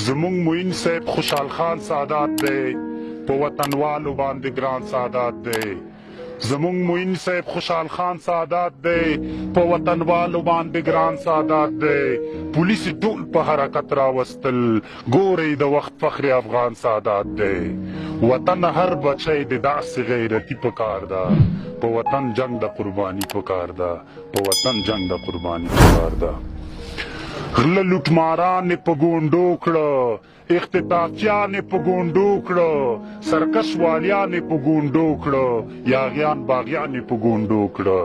زمونږ معین صاحب خوشحال خان سادات دی په وطنوالو باندې ګران سادات دی زمونږ معین صاحب خوشحال خان سادات دی په وطنوالو باندې ګران سادات دی پولیس ټول په حرکت راوستل ګورئ د وخت فخر افغان سادات دی وطن هر بچی د داسې غیرتي پکار ده په وطن جنگ د قرباني پکار ده په وطن جنگ د قرباني پکار ده غله لوټماران په ګونډو کړه اختطافچیان په ګونډو کړه سرکش والیان په ګونډو کړه یاغیان باغیان په ګونډو کړه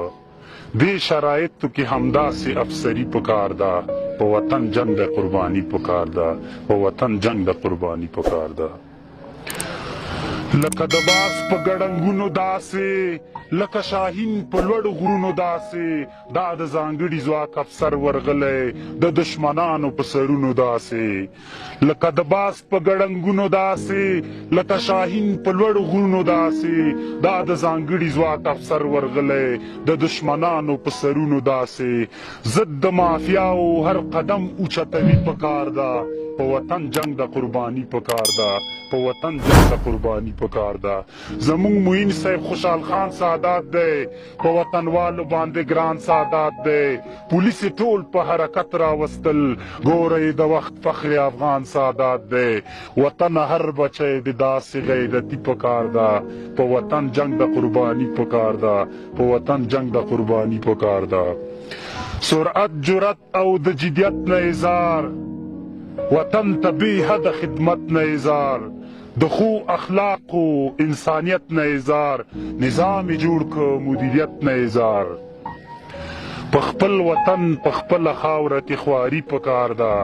دې شرایطو کې همداسې افسری پکار ده په وطن جنگ د قرباني پکار ده په وطن جنگ د قرباني پکار ده لکه د باز په ګړنګونو داسې لکه شاهین په لوړ غرونو داسې دا د ځانګړي ځواک افسر ورغلی د دشمنانو په سرونو داسې لکه د باز په ګړنګونو داسې لکه شاهین په لوړ غرونو داسې دا د ځانګړي ځواک افسر ورغلی د دشمنانو په سرونو داسې ضد د مافیاو هر قدم اوچتوي پکار ده په وطن جنگ د قرباني پکار ده په وطن جنگ د قرباني پکار ده زمونږ معین صاحب خوشحال خان سادات دی په وطنوالو باندې ګران سادات دی پولیس ټول په حرکت راوستل ګورئ د وخت فخر افغان سادات دی وطن هر بچی د داسې غیرتي پکار ده په وطن جنگ د قرباني پکار ده په وطن جنگ د قرباني پکار ده سرعت جرأت او د جدیت نه اظهار وطن ته بې حده خدمت نه اظهار د خو اخلاقو انسانیت نه اظهار نظام یې جوړ که مدیریت نه اظهار په خپل وطن په خپله خاوره کې خواري پکار ده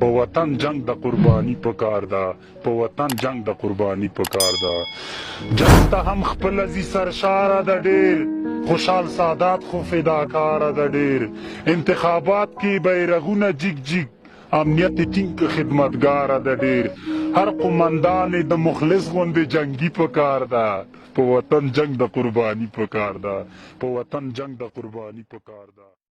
په وطن جنگ د قرباني پکار ده په وطن جنگ د قرباني پکار ده جنگ ته هم خپله ځي سرشاره ده ډېر خوشحال سادات خو فداکاره ده ډېر انتخابات کې بیرغونه جګ جګ امنیت ټینګ خدمتګاره ده ډېر هر قومندان د مخلص غوندې جنگي پکار ده په وطن جنگ د قرباني پکار ده په وطن جنگ د قرباني پکار ده